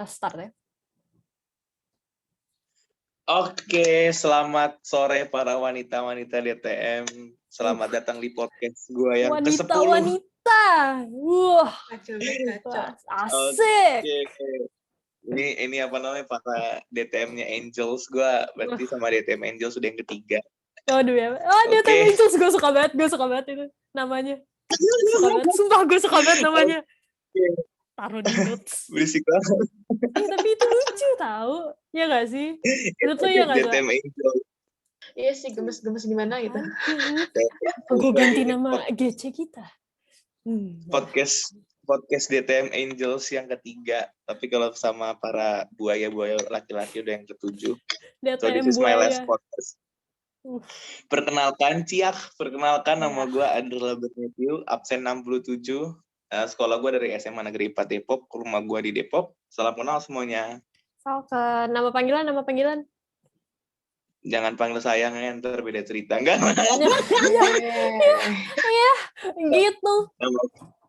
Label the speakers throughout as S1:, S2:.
S1: Start ya.
S2: Oke, selamat sore para wanita-wanita DTM. Selamat datang di podcast gue yang ke-10.
S1: Wanita. Wah, asik.
S2: Ini apa namanya, para DTM-nya Angels. Gue berarti sama DTM Angels sudah yang ketiga.
S1: Waduh ya. DTM Angels gue suka banget itu namanya. Suka banget. Sumpah gue suka banget namanya. Taruh di notes.
S2: Berisik banget.
S1: Tapi itu lucu tau. Ya gak sih? Menurut lo ya gak sih?
S2: DTM Angels.
S3: Iya sih, gemes-gemes gimana gitu.
S1: Gue ganti nama GC kita.
S2: Podcast DTM Angels yang ketiga. Tapi kalau sama para buaya-buaya laki-laki udah yang ketujuh. So this is my last podcast. Perkenalkan nama gue Andrela Matthew, absen 67. Sekolah gue dari SMA Negeri 4 Depok, rumah gue di Depok. Salam kenal semuanya.
S1: Oke, nama panggilan.
S2: Jangan panggil sayang, ntar beda cerita. Enggak.
S1: Iya, gitu.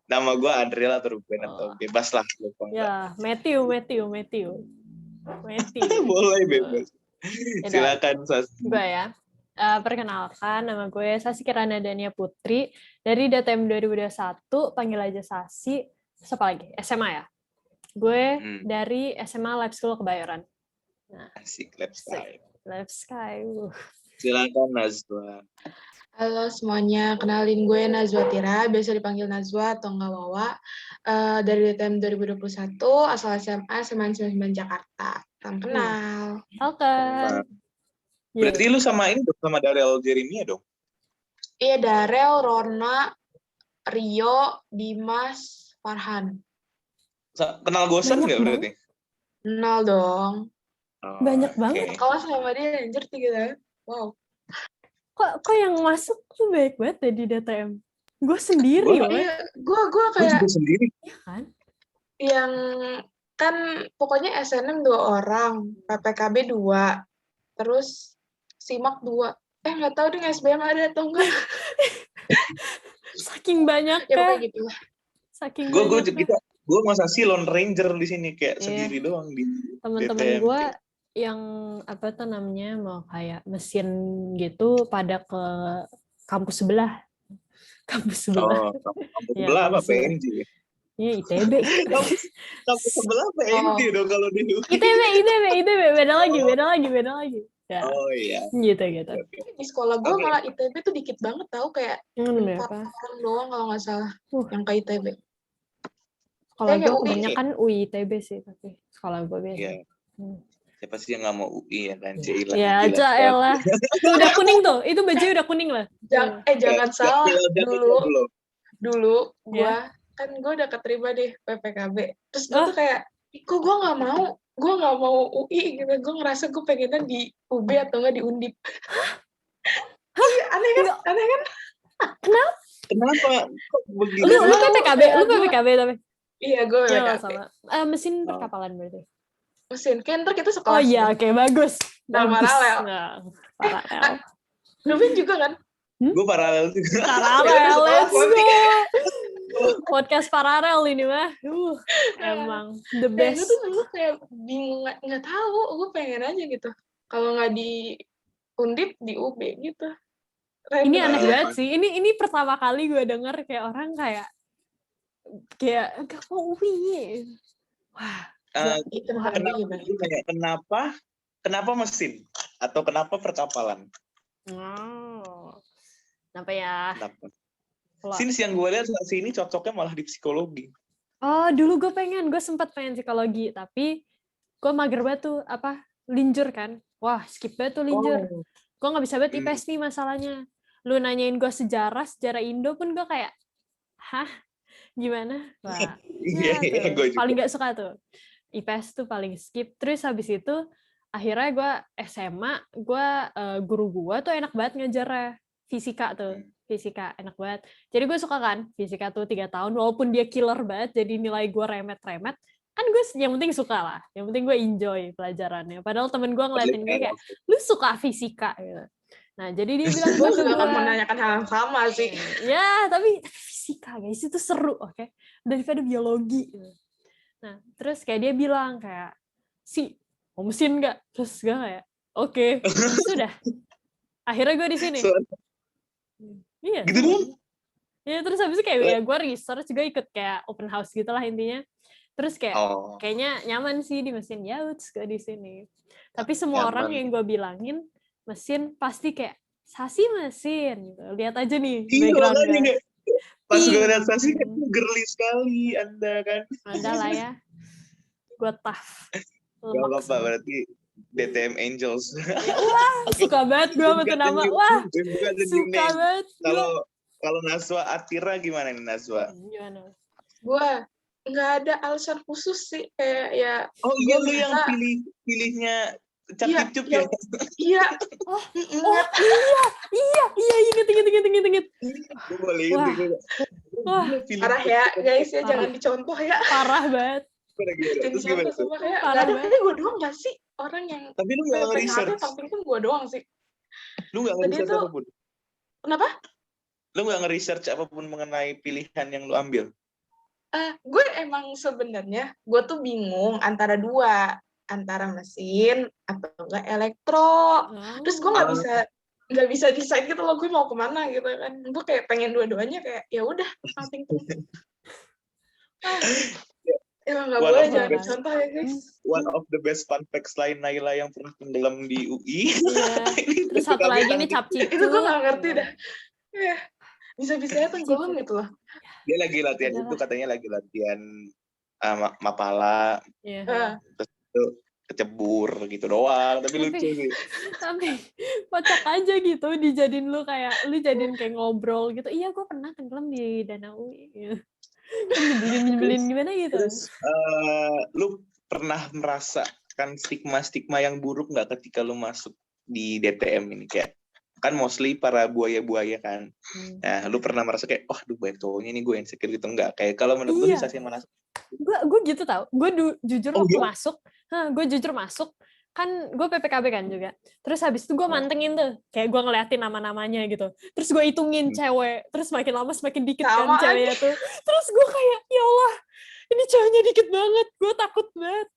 S2: Nama gue Andrela atau Ruben atau bebas lah.
S1: Ya, Matthew.
S2: Boleh bebas. Silakan Sas.
S1: Gue ya. Perkenalkan, nama gue Sasi Kirana Dania Putri dari DTM 2021, panggil aja Sasi. Siapa lagi? SMA ya? Gue dari SMA Life School Kebayoran. Nah,
S2: asik, Life Sky. Silakan Nazwa.
S3: Halo semuanya, kenalin gue Nazwa Tira, biasa dipanggil Nazwa atau enggak Wawa. Dari DTM 2021, asal SMA 99 Jakarta. Salam kenal.
S1: Oke.
S2: Berarti lu sama Darel Jeremia dong?
S3: Iya, Darel, Rona, Rio, Dimas, Farhan.
S2: Kenal Gosen nggak berarti?
S3: Kenal dong.
S1: Banyak banget.
S3: Kalau sama dia anjir 3 tahun. Wow.
S1: Kok yang masuk tuh baik banget ya di DTM? Gue sendiri loh.
S3: Gue kayak
S2: juga sendiri.
S1: Iya kan?
S3: Yang kan pokoknya SNM 2 orang, PPKB 2, terus SIMAK 2. Nggak tahu deh SBM ada atau enggak.
S1: Saking banyak
S3: ya pokoknya gitu lah.
S1: Saking
S2: gue masa sih Lone Ranger di sini kayak sendiri doang di
S1: teman-teman gue yang apa tuh namanya mau kayak mesin gitu pada ke kampus sebelah. Kampus sebelah
S2: apa PNJ?
S1: Iya ITB.
S2: Kampus sebelah PNJ dong kalau di
S1: ITB beda lagi. Ya.
S2: Oh iya.
S1: Gitu.
S3: Di sekolah gue malah ITB tuh dikit banget tau kayak 4 orang doang kalau nggak salah yang ke ITB.
S1: Sekolah gue kebanyakan UI ITB sih tapi sekolah gue biasa.
S2: Yeah. Siapa sih yang nggak mau UI ya kan?
S1: Ya Cailah. Udah kuning tuh, itu baju udah kuning lah.
S3: Jangan salah dulu gue kan gue udah keterima deh PPKB. Terus gue tuh kayak, kok gue nggak mau UI gitu. Gue ngerasa gue pengennya di UB atau nggak di Undip. Aneh kan?
S2: Kenapa?
S1: Lu PPKB tapi?
S3: Iya, gue PPKB.
S1: Sama. Mesin perkapalan berarti.
S3: Mesin, kan ntar kita sekelas.
S1: Oh iya, oke, bagus.
S3: Paralel.
S1: Paralel.
S3: Ruben juga kan?
S2: Gue paralel juga.
S1: Paralel, let's go. Podcast paralel ini mah. Emang the best.
S3: Gue tuh dulu kayak bingung, nggak tahu. Gue pengen aja gitu. Kalau nggak di Undip, di UB gitu.
S1: Ini aneh banget sih. Ini pertama kali gue denger kayak orang kayak gak mau UI. Wah.
S2: Kenapa mesin atau kenapa perkapalan?
S1: Kenapa ya?
S2: Since yang gue lihat sini cocoknya malah di psikologi.
S1: Oh, dulu gue sempat pengen psikologi, tapi gue mager banget tuh linjur kan. Wah, skip banget tuh linjur. Gue nggak bisa banget IPS nih masalahnya. Lu nanyain gue sejarah Indo pun gue kayak, hah? Gimana? Wah, paling nggak suka tuh. IPS tuh paling skip. Terus habis itu akhirnya gue SMA, guru gue tuh enak banget ngajarnya. Fisika enak banget. Jadi gue suka kan fisika tuh 3 tahun, walaupun dia killer banget, jadi nilai gue remet-remet, kan gue yang penting suka lah. Yang penting gue enjoy pelajarannya. Padahal temen gue ngeliatin gue kayak, lu suka fisika gitu. Nah, jadi dia bilang
S3: gue juga akan menanyakan hal yang sama sih.
S1: Ya, tapi fisika guys itu seru, oke? Daripada biologi. Nah, terus kayak dia bilang kayak, mau mesin nggak? Terus gue kayak, oke. Sudah. Akhirnya gue di sini. Iya.
S2: Gitu dong.
S1: Ya, terus habis itu kayak ya gue research juga ikut kayak open house gitu lah intinya. Terus kayak kayaknya nyaman sih di mesin, ya udah gue di sini. Tapi semua orang yang gue bilangin mesin pasti kayak Sasi mesin gitu. Lihat aja nih background-nya.
S2: Pas gue lihat Sasi kan girly sekali Anda kan.
S1: Anda lah ya. Gue tough.
S2: Gak apa-apa berarti DTM Angels.
S1: Wah, suka banget gue sama tuh nama. Wah, suka banget.
S2: Kalau Naswa Atira gimana nih Naswa?
S1: Gimana?
S3: Gue nggak ada alasan khusus sih kayak ya.
S2: Oh iya lu yang pilihnya Cap-Cip ya?
S3: Iya.
S1: Iya, inget. Wah,
S3: parah ya guys ya, jangan dicontoh ya.
S1: Parah banget.
S2: Terus gimana tuh?
S3: Parah banget. Tapi gue doang gak sih orang yang
S2: tapi lu nggak nge-research?
S3: Tapi kan gue doang sih.
S2: Lu nggak nge-research apapun?
S3: Kenapa?
S2: Lu nggak nge-research apapun mengenai pilihan yang lu ambil?
S3: Gue emang sebenarnya gue tuh bingung antara dua, antara mesin atau enggak elektro. Terus gue nggak bisa decide gitu loh, gue mau kemana gitu kan. Gue kayak pengen dua-duanya, kayak ya udah nothing to me. Emang nggak boleh, jangan dicontoh ya guys.
S2: One of the best fun facts lain Naila yang pernah tenggelam di UI.
S1: Iya. Terus satu lagi nih Cap-Cip.
S3: Itu gue nggak ngerti dah. Bisa-bisanya tenggelam gitu loh.
S2: Dia lagi latihan itu, katanya lagi latihan Mapala.
S1: Iya.
S2: Terus itu kecebur gitu doang, tapi lucu sih. Tapi
S1: kocak aja gitu, dijadiin lu jadiin kayak ngobrol gitu. Iya, gue pernah tenggelam di Danau UI. Nyebelin gimana gitu.
S2: Terus lu pernah merasakan stigma yang buruk nggak ketika lu masuk di DTM ini, kayak kan mostly para buaya-buaya kan. Nah, lu pernah merasa kayak, duh banyak cowoknya ini, gue insecure gitu nggak? Kayak kalau menurut lu Sasi mana?
S1: Gue gitu tau. Gue jujur waktu masuk, kan gue PPKB kan juga. Terus habis itu gue mantengin tuh, kayak gue ngeliatin nama-namanya gitu. Terus gue hitungin cewek, terus makin lama semakin dikit kan ceweknya tuh. Terus gue kayak, ya Allah, ini ceweknya dikit banget, gue takut banget.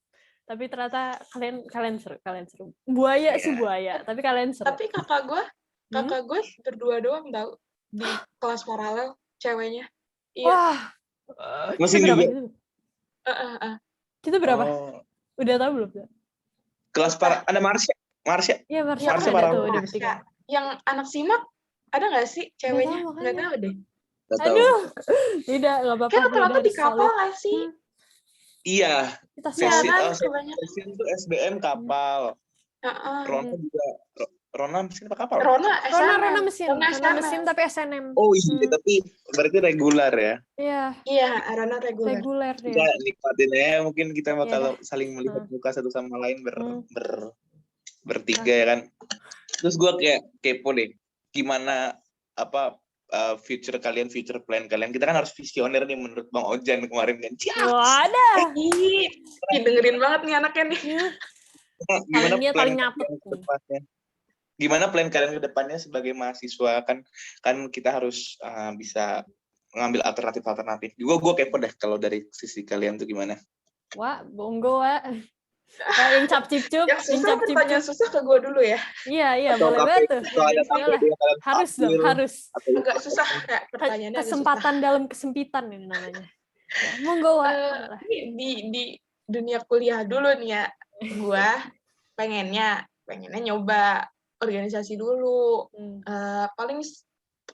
S1: Tapi ternyata kalian seru. Buaya sih buaya, tapi kalian seru.
S3: Tapi kakak gue berdua doang tau di kelas paralel ceweknya. Iya.
S1: Wah.
S2: Masih juga.
S1: Kita berapa? Udah tahu belum?
S2: Kelas ada Marsha.
S1: Iya, Marsha
S2: paralel.
S1: Udah bertiga.
S3: Yang anak simak ada nggak sih ceweknya? Nggak tahu deh.
S1: Aduh, tidak, nggak apa-apa.
S3: Kan rata-rata di kapal nggak sih?
S2: Iya. Mesin itu SBM kapal. Rona juga. Rona mesin apa kapal?
S1: Rona mesin tapi SNM.
S2: Oh iya, tapi berarti reguler ya?
S3: Iya, Rona reguler.
S1: Reguler deh.
S2: Kita nikmatin ya, mungkin kita bakal saling melihat muka satu sama lain bertiga ya kan. Terus gue kayak kepo deh, gimana future plan kalian. Kita kan harus visioner nih menurut Bang Ojan kemarin kan.
S1: Wadah.
S3: Dengerin banget nih anaknya nih.
S2: Gimana plan kalian ke depannya sebagai mahasiswa, kan kita harus bisa mengambil alternatif. Gue kepo deh kalau dari sisi kalian tuh gimana?
S1: Wah, bonggo wah. Yang Cap-Cip.
S3: Yang pertanyaan susah ke gue dulu ya.
S1: Iya, boleh banget tuh. Harus.
S3: Agak susah kayak pertanyaannya.
S1: Kesempatan dalam kesempitan ini namanya. Monggo wah.
S3: Di dunia kuliah dulu nih ya, gue pengennya nyoba organisasi dulu. Paling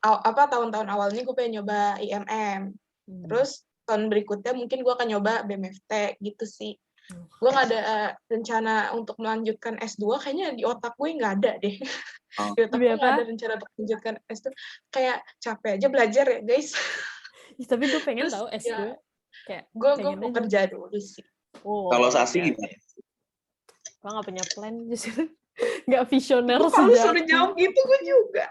S3: tahun-tahun awalnya gue pengen nyoba IMM. Terus tahun berikutnya mungkin gue akan nyoba BMFT gitu sih. Gue nggak ada rencana untuk melanjutkan S2, kayaknya di otak gue nggak ada deh. Di otak gue nggak ada rencana untuk melanjutkan S2. Kayak capek aja belajar ya guys.
S1: Tapi gue pengen tahu S2.
S3: Kayak gue mau kerja dulu sih.
S2: Kalau Sasi gimana?
S1: Gue nggak punya plan justru. Nggak visioner
S3: sejati. Kalau suruh jawab gitu gue juga.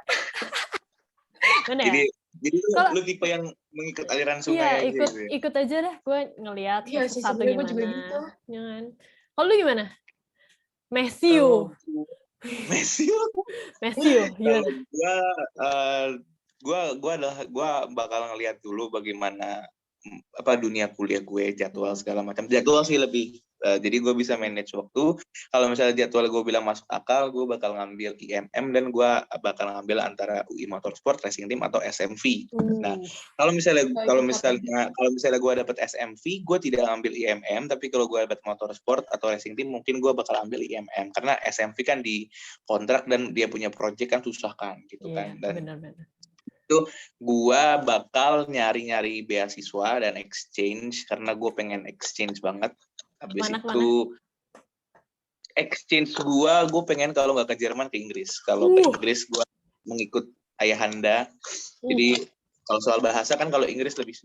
S1: Mana ya?
S2: Jadi lu tipe yang mengikut aliran sungai.
S1: Iya, ikut aja dah. Gue ngelihat satu gimana.
S3: Juga gitu.
S1: Jangan. Kalau lu gimana? Matthew, gimana?
S2: Gue bakal ngelihat dulu bagaimana dunia kuliah gue, jadwal segala macam. Jadwal sih lebih. Jadi gue bisa manage waktu. Kalau misalnya jadwal gue bilang masuk akal, gue bakal ngambil IMM dan gue bakal ngambil antara UI Motorsport Racing Team atau SMV. Nah, kalau misalnya gue dapet SMV, gue tidak ngambil IMM, tapi kalau gue dapet Motorsport atau Racing Team, mungkin gue bakal ambil IMM karena SMV kan di kontrak dan dia punya project kan susah kan gitu kan. Dan
S1: benar-benar.
S2: Itu gue bakal nyari-nyari beasiswa dan exchange karena gue pengen exchange banget. Habis itu exchange gue pengen kalau nggak ke Jerman ke Inggris. Kalau ke Inggris gue mengikut ayahanda. Jadi kalau soal bahasa kan kalau Inggris lebih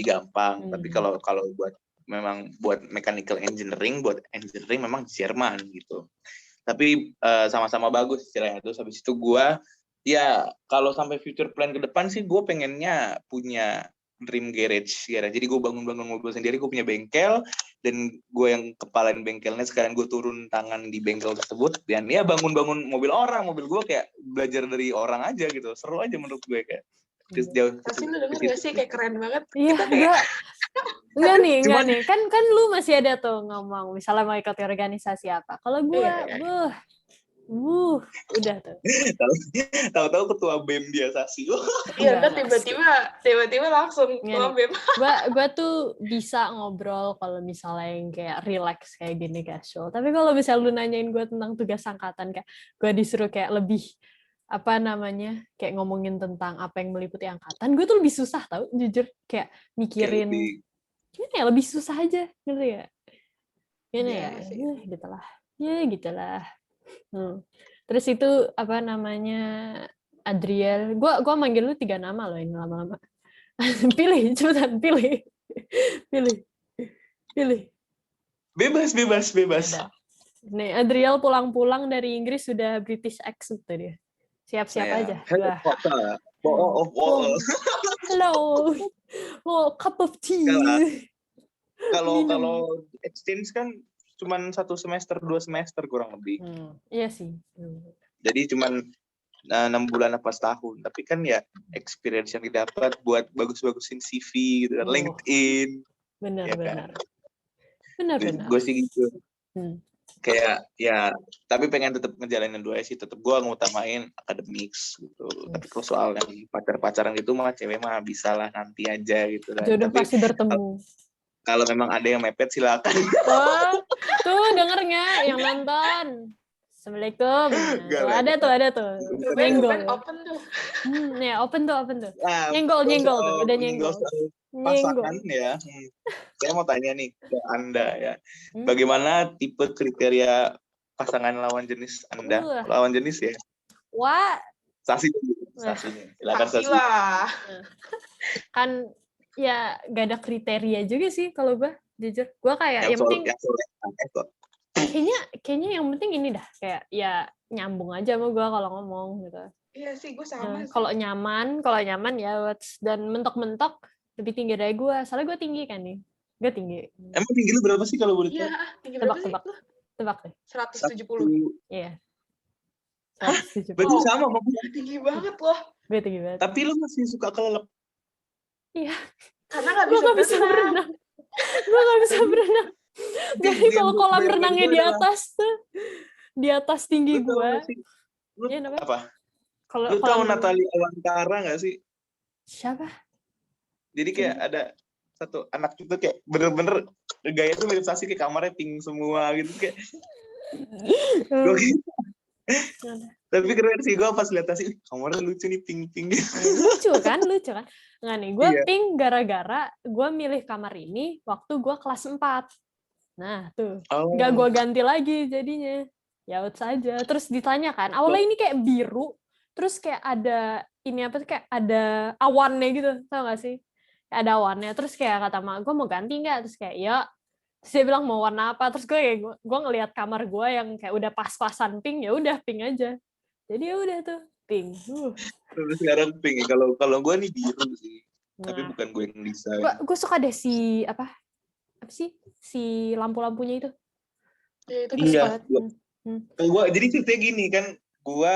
S2: gampang. Tapi kalau buat mechanical engineering, memang Jerman gitu. Tapi sama-sama bagus istilahnya. Terus habis itu gue kalau sampai future plan ke depan sih gue pengennya punya dream garage. Jadi gue bangun mobil sendiri, gue punya bengkel dan gue yang kepalain bengkelnya. Sekarang gue turun tangan di bengkel tersebut dan bangun mobil orang. Mobil gue kayak belajar dari orang aja gitu. Seru aja menurut gue kayak.
S3: Pasti lu denger gak sih kayak keren banget.
S1: Iya, enggak nih. Kan lu masih ada tuh ngomong misalnya mau ikut organisasi apa. Kalau gue udah tuh.
S2: Tahu-tahu ketua BEM dia Sasi.
S3: Iya, kan tiba-tiba langsung ketua BEM.
S1: Gue tuh bisa ngobrol kalau misalnya yang kayak relax kayak gini casual. Tapi kalau misalnya lu nanyain gue tentang tugas angkatan, kayak gue disuruh kayak lebih kayak ngomongin tentang apa yang meliputi angkatan, gue tuh lebih susah tau, jujur kayak mikirin gimana ya, lebih susah aja gitu ya. Gimana gitulah. Terus itu Adriel, gue manggil lu 3 nama loh ini lama-lama. Pilih, cepetan pilih.
S2: Bebas.
S1: Nih, Adriel pulang dari Inggris sudah British accent tuh dia. Siap-siap aja. Hello. Cup of tea.
S2: Kalau exchange kan cuman 1 semester 2 semester kurang lebih.
S1: Iya sih.
S2: Jadi cuman 6 bulan apa setahun. Tapi kan ya experience yang didapat buat bagus-bagusin CV gitu kan, LinkedIn.
S1: Benar.
S2: Gue sih gitu. Kayak tapi pengen tetap ngejalanin 2 sih. Tetap gue ngutamain academics gitu. Tapi kalau soal yang pacaran gitu mah cewek mah bisa lah nanti aja gitu.
S1: Jodoh pasti bertemu.
S2: Kalau memang ada yang mepet silakan.
S1: Tuh dengernya yang nonton. Assalamualaikum. Ada tuh. Nyenggol.
S3: Open tuh.
S1: Open tuh. Nyenggol tuh. Udah nyenggol.
S2: Pasangan ya. Saya mau tanya nih ke Anda ya. Bagaimana tipe kriteria pasangan lawan jenis Anda? Lawan jenis ya?
S1: Wah.
S2: Sasi. Silakan Sasi.
S1: Kan ya gak ada kriteria juga sih kalau gue, jujur. Gue kayak yang penting kayaknya yang penting ini dah, kayak ya nyambung aja sama gue kalau ngomong gitu.
S3: Iya sih, gue sama.
S1: Kalau nyaman ya, dan mentok-mentok lebih tinggi dari gue. Soalnya gue tinggi kan nih. Gue tinggi.
S2: Emang tinggi lu berapa sih kalau boleh tahu?
S3: Iya, tinggi berapa sih?
S1: Tebak deh.
S3: 170.
S1: Iya.
S2: Hah? Berarti sama sama gue.
S3: Tinggi banget loh.
S1: Gue tinggi banget.
S2: Tapi lu masih suka kelelep.
S1: Iya.
S3: Karena gak bisa berenang.
S1: Gue gak bisa berenang. Jadi kalau kolam renangnya di atas tinggi gue.
S2: Apa? Lu tahu Natalia Awantara nggak sih?
S1: Siapa?
S2: Jadi kayak ada satu anak itu kayak bener-bener gaya tuh mirip Sasi, kayak kamarnya pink semua gitu kayak. Tapi keren sih, gue pas lihat Sasi, kamarnya lucu nih pink-pink gitu.
S1: Lucu kan? Nggak nih, gue pink gara-gara gue milih kamar ini waktu gue kelas 4. Nah tuh, nggak gue ganti lagi jadinya. Ya udah saja. Terus ditanya kan, awalnya ini kayak biru, terus kayak ada kayak ada awannya gitu, tau gak sih? Kayak ada awannya. Terus kayak kata mak, gue mau ganti nggak? Terus kayak ya. Terus dia bilang mau warna apa? Terus gue ngelihat kamar gue yang kayak udah pas-pasan pink, ya udah pink aja. Jadi ya udah tuh pink.
S2: Terus sekarang pink. Kalau gue nih biru sih. Tapi bukan gue yang desain.
S1: Gue suka deh si apa sih si lampu-lampunya itu.
S3: Ya, itu
S2: iya. Gue jadi ceritanya gini kan, gue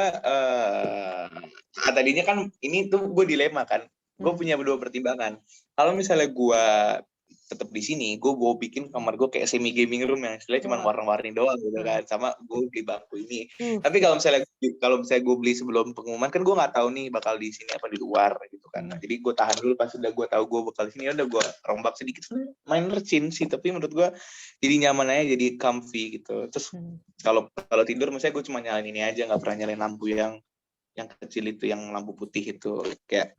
S2: tadinya kan ini tuh gue dilema kan. Gue punya dua pertimbangan. Kalau misalnya gue tetap di sini, gue mau bikin kamar gue kayak semi gaming room yang istilahnya cuma warna-warni doang gitu kan, sama gue beli bangku ini. Tapi kalau misalnya gue beli sebelum pengumuman kan gue nggak tahu nih bakal di sini apa di luar gitu kan. Nah, jadi gue tahan dulu, pas udah gue tahu gue bakal di sini udah gue rombak sedikit, minor change sih, tapi menurut gue jadi nyaman aja, jadi comfy gitu. Terus kalau tidur misalnya gue cuma nyalain ini aja, nggak pernah nyalain lampu yang kecil itu, yang lampu putih itu, kayak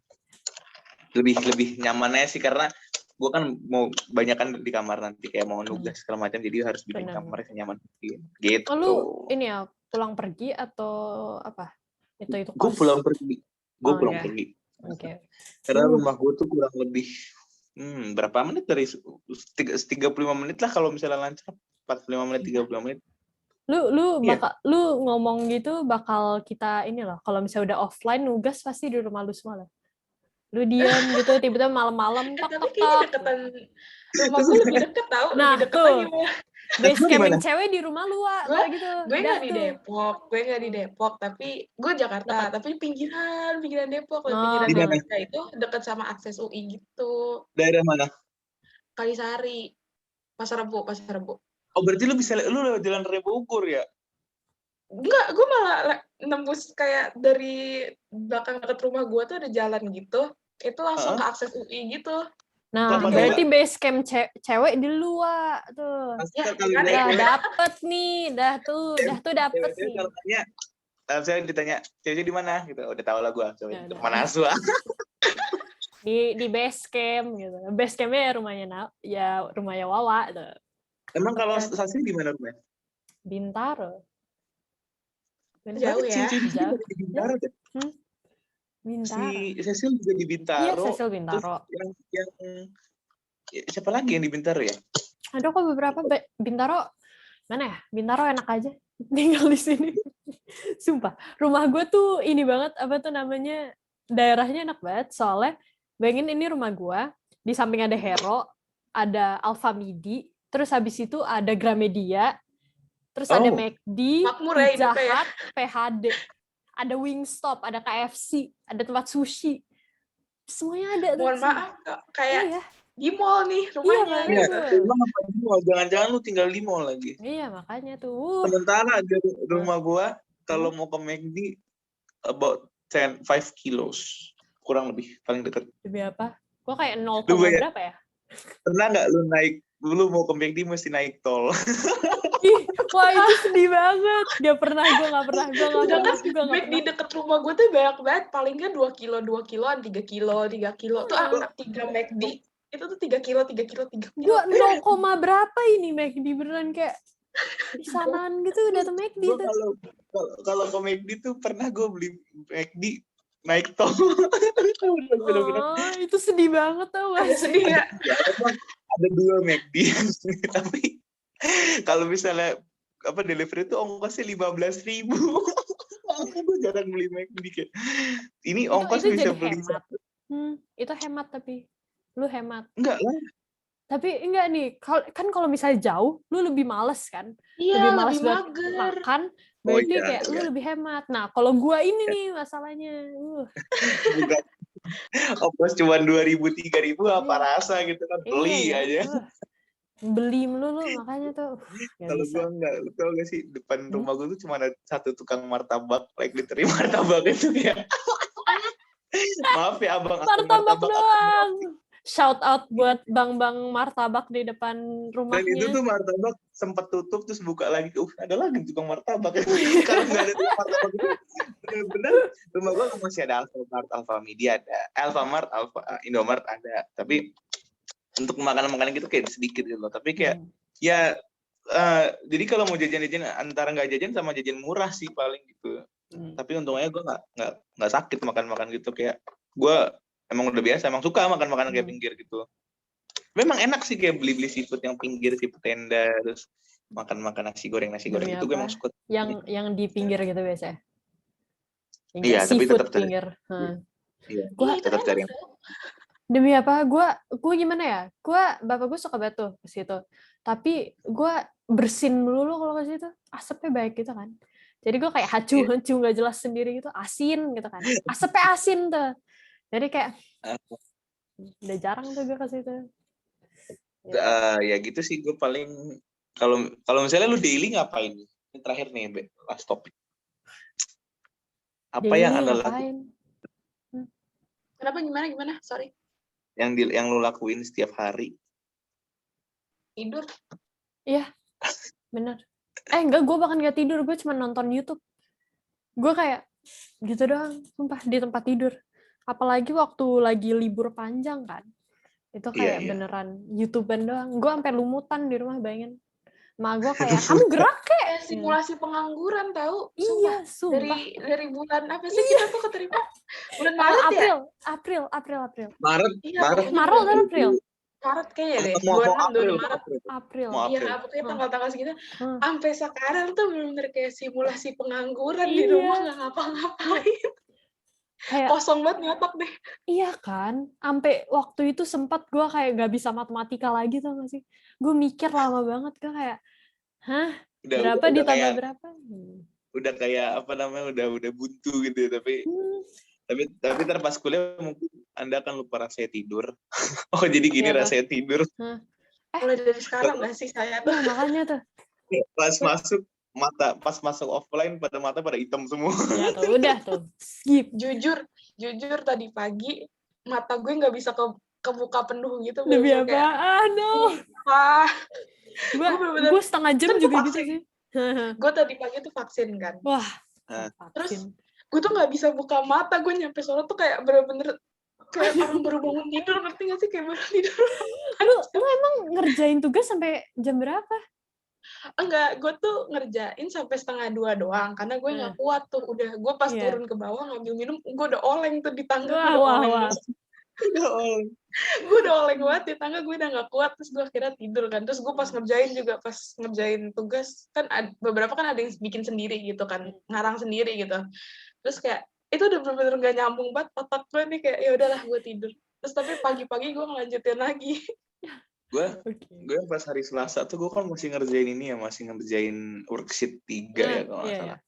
S2: lebih nyaman aja sih, karena gue kan mau banyakan di kamar nanti kayak mau nugas segala macam, jadi harus bikin kamarnya senyaman gitu.
S1: Oh, lu ini ya pulang pergi atau apa? Itu kos?
S2: Gue pulang pergi. Pergi.
S1: Okay.
S2: Karena rumah gue tuh kurang lebih berapa menit dari 35 menit lah kalau misalnya lancar, 45 menit 30 menit.
S1: Lu ngomong gitu bakal kita ini loh, kalau misalnya udah offline nugas pasti di rumah lu semua loh. Lu diam gitu tiba-tiba malam-malam
S3: tapi kayaknya deketan rumah gue lebih deket tau.
S1: Nah,
S3: lebih deket lagi mah.
S1: Base camping cewek di rumah lu gitu.
S3: Gue nggak di Depok, tapi gue Jakarta, tapi pinggiran Depok. Pinggiran Depok itu dekat sama akses UI gitu.
S2: Daerah mana?
S3: Kalisari, Pasar Rebo.
S2: Oh, berarti lu lewat jalan Raya Bogor ya?
S3: Enggak, gue malah nembus kayak dari belakang dekat rumah gue tuh ada jalan gitu, itu langsung ke akses UI gitu.
S1: Nah, berarti base camp cewek di luar tuh.
S3: Ya,
S1: dapet nih, dah tuh dapet nih.
S2: Saya ditanya, ceweknya di mana? Gitu, udah tahu lah gue, mana aswa.
S1: di base camp gitu. Base campnya rumahnya Wawa tuh.
S2: Emang kalau Sasi di mana rumahnya?
S1: Bintaro.
S3: Jauh ya.
S1: Jauh.
S2: Bintaro.
S1: Bintaro.
S2: Si Cecil juga di Bintaro.
S1: Iya, Cecil Bintaro.
S2: Yang siapa lagi yang di Bintaro ya?
S1: Ada kok beberapa. Bintaro mana ya? Bintaro enak aja tinggal di sini. Sumpah, rumah gue tuh ini banget, apa tuh namanya, daerahnya enak banget. Soalnya bayangin ini rumah gue, di samping ada Hero, ada Alfamidi, terus habis itu ada Gramedia, terus ada McD, Pizza Hut, PHD, ada Wingstop, ada KFC, ada tempat sushi, semuanya ada.
S3: Mohon maaf, kayak di mall nih rumahnya.
S2: Iya, emang apa di mall? Jangan-jangan lu tinggal di mall lagi.
S1: Iya, makanya tuh.
S2: Sementara di rumah gua, kalau mau ke McD, about 5 kilos. Kurang lebih, paling dekat.
S1: Demi apa? Gua kayak 0, berapa ya?
S2: Pernah nggak lu mau ke McD mesti naik tol?
S1: Wah, itu sedih banget. Gue nggak pernah.
S3: McD di deket rumah gue tuh banyak banget. Paling nggak 2 kiloan, 3 kilo. Tuh 3 McD. Itu tuh 3 kilo.
S1: Gue 0, berapa ini McD beneran kayak di sanaan gitu udah tuh McD tuh.
S2: Kalau ke McD tuh pernah gue beli McD naik tol.
S1: Itu sedih banget tau gak?
S3: Sedih ya.
S2: Ada 2 McD, tapi kalau misalnya delivery itu ongkosnya 15.000. Gue jarang beli McD kayak. Ini ongkos
S1: itu
S2: bisa
S1: jadi
S2: beli.
S1: Hemat. Itu hemat, tapi lu hemat.
S2: Enggak lah.
S1: Tapi enggak nih, kan kalau misalnya jauh, lu lebih males kan?
S3: Iya,
S1: lebih males buat
S3: mager.
S1: makan, berarti kayak lu lebih hemat. Nah, kalau gua ini nih masalahnya.
S2: Ongkos cuma 2.000, 3.000 apa rasa gitu kan, beli aja.
S1: Beli melulu makanya tuh.
S2: Kalau gue enggak, lu tau gak sih depan rumah gue tuh cuma ada satu tukang martabak, literally martabak itu kayak. Maaf ya abang.
S1: Martabak doang. Shout out buat bang-bang martabak di depan rumahnya.
S2: Dan itu tuh martabak sempat tutup terus buka lagi. Ada lagi tukang martabak. Kalau nggak ada tukang martabak itu bener-bener rumah gue masih ada Alfamart, Alfamidi ada, Alfamart, Indomart ada. Tapi untuk makanan-makanan gitu kayak sedikit gitu loh. Tapi kayak jadi kalau mau jajan-jajan antara nggak jajan sama jajan murah sih paling gitu. Tapi untungnya gue nggak sakit makan-makan gitu, kayak gue emang udah biasa, emang suka makan makanan kayak pinggir gitu. Memang enak sih kayak beli seafood yang pinggir, seafood tenda, terus makan nasi goreng itu gue emang suka.
S1: Yang di pinggir gitu biasanya.
S2: Iya, tapi tetap
S1: pinggir.
S2: Iya, gue tetap cari.
S1: Demi apa? Gue gimana ya? Bapak gue suka banget tuh ke situ. Tapi gue bersin melulu kalau ke situ. Asapnya baik gitu kan. Jadi gue kayak hacu nggak jelas sendiri gitu, asin gitu kan. Asapnya asin tuh. Jadi kayak Udah jarang tuh gue ke situ.
S2: Ya gitu sih gue paling kalau misalnya lu daily ngapain? Ini terakhir nih, last topic. Apa
S1: Daily
S2: yang Anda lakukan?
S1: ngapain?
S3: Kenapa gimana? Sorry.
S2: Yang lu lakuin setiap hari?
S3: Tidur.
S1: Iya, bener. Enggak, gue bahkan gak tidur, gue cuma nonton YouTube. Gue kayak gitu doang, sumpah, di tempat tidur. Apalagi waktu lagi libur panjang kan. Itu kayak beneran YouTuber doang. Gue sampai lumutan di rumah, bayangin. Ma gue kayak, kamu gerak kek.
S3: Simulasi pengangguran tahu.
S1: Iya, sumpah.
S3: Dari bulan apa sih kita tuh keterima? Bulan Maret ya?
S1: April.
S2: Maret.
S3: Maret kayaknya deh.
S2: Mau
S3: 26 Maret.
S1: April.
S3: Iya, pokoknya tanggal-tanggal segitu. Sampai sekarang tuh bener-bener kayak simulasi pengangguran di rumah, nggak ngapa-ngapain. Kayak kosong banget nih otak deh.
S1: Iya kan, sampai waktu itu sempat gue kayak gak bisa matematika lagi, tau gak sih? Gue mikir lama banget, gue kayak, berapa ditambah kayak, berapa?
S2: Udah kayak apa namanya, udah buntu gitu ya, tapi ntar pas kuliah mungkin Anda akan lupa rasanya tidur. Oh jadi gini rasanya tidur.
S3: Mulai dari sekarang nggak sih saya tuh?
S1: Makanya tuh.
S2: Pas masuk offline mata pada hitam semua.
S1: Ya tuh, udah tuh. Skip.
S3: Jujur tadi pagi mata gue nggak bisa kebuka penuh gitu.
S1: Demi apaan dong? Gue setengah jam juga gitu sih.
S3: Gue tadi pagi tuh vaksin kan.
S1: Wah.
S3: Terus gue tuh nggak bisa buka mata, gue nyampe sono tuh kayak bener-bener kayak orang baru bangun tidur, ngerti nggak sih, kayak baru tidur.
S1: Lu emang ngerjain tugas sampai jam berapa?
S3: Enggak, gue tuh ngerjain sampai 1:30 doang, karena gue nggak kuat tuh. Udah, gue pas turun ke bawah ngambil minum, gue udah oleng tuh di tangga.
S1: Wah.
S3: Gue udah oleng banget di tangga, gue udah nggak kuat. Terus gue akhirnya tidur kan. Terus gue pas ngerjain tugas kan beberapa kan ada yang bikin sendiri gitu kan, ngarang sendiri gitu. Terus kayak itu udah bener-bener nggak nyambung banget otak gue nih, kayak ya udahlah gue tidur. Terus tapi pagi-pagi gue ngelanjutin lagi.
S2: Gue pas hari Selasa tuh gue kan masih ngerjain worksheet 3 ya kalau nggak salah.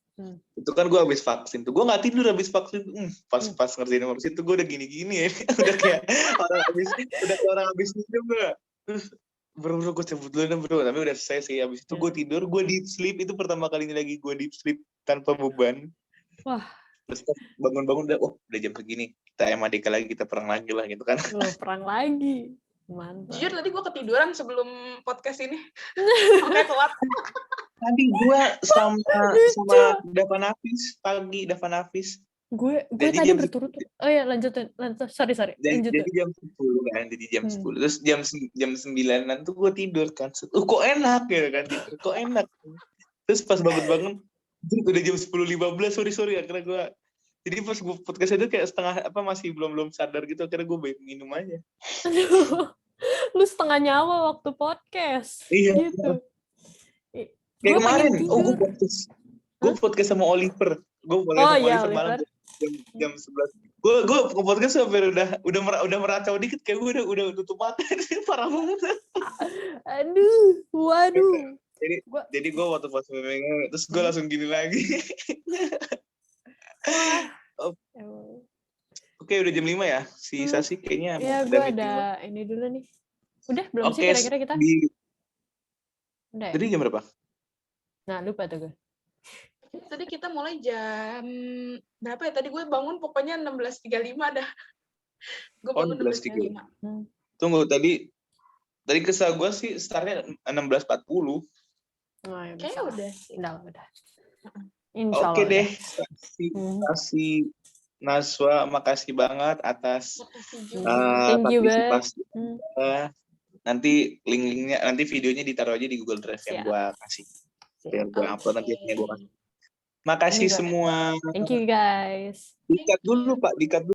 S2: Itu kan gue habis vaksin tuh, gue nggak tidur habis vaksin. Pas ngerjain worksheet tuh gue udah gini-gini ya, udah kayak orang habis minum gue. Terus bro gue cabut dulu dah bro, tapi udah selesai sih. Habis itu gue tidur, gue deep sleep, itu pertama kalinya lagi gue deep sleep tanpa beban.
S1: Wah.
S2: Terus bangun-bangun udah jam segini, kita MADK lagi, kita perang lagi lah gitu kan.
S1: Perang lagi. Mantap.
S3: Jujur tadi gue ketiduran sebelum podcast ini. Oke, keluar.
S2: Tadi gue sama Davan Hafiz.
S1: Gue tadi berturut-turut. Oh ya, lanjutin. Sorry.
S2: Jadi jam 10 kan, jadi jam 10. Terus jam 9-an tuh gue tidur kan. Kok enak ya kan tidur. Kok enak. Terus pas bangun-bangun udah jam 10.15, sorry akhirnya gue. Jadi pas gue podcast itu kayak masih belum sadar gitu, akhirnya gue baik minum aja.
S1: Aduh, lu setengah nyawa waktu podcast.
S2: Iya.
S1: Gitu.
S2: Kayak kemarin, gue podcast sama Oliver. Gue mulai sama Oliver malam jam 11. Gue podcast sampai udah meracau dikit, kayak gue udah tutup mata. Parah banget.
S1: Aduh, waduh.
S2: Jadi gue waktu pas memang terus gue langsung gini lagi. Oke, udah jam 5 ya. Si Sasi kayaknya
S1: ya, gue ada ini dulu nih. Udah belum sih kira-kira kita? Udah.
S2: Jadi jam berapa?
S1: Nah, lupa tuh gue.
S3: Tadi kita mulai jam berapa ya? Tadi gue bangun pokoknya 16.35 dah. Gue bangun 16.35.
S2: Tunggu, tadi kesal gue sih startnya 16.40.
S3: Kayaknya udah.
S1: Insya Allah.
S2: Oke deh. Kasih Naswa, makasih banget atas partisipasi. Nanti link-linknya, nanti videonya ditaruh aja di Google Drive yang gue kasih. Biar gue upload nanti gue kasih. Makasih semua.
S1: Thank you guys.
S2: Dikat dulu Pak, dikat dulu.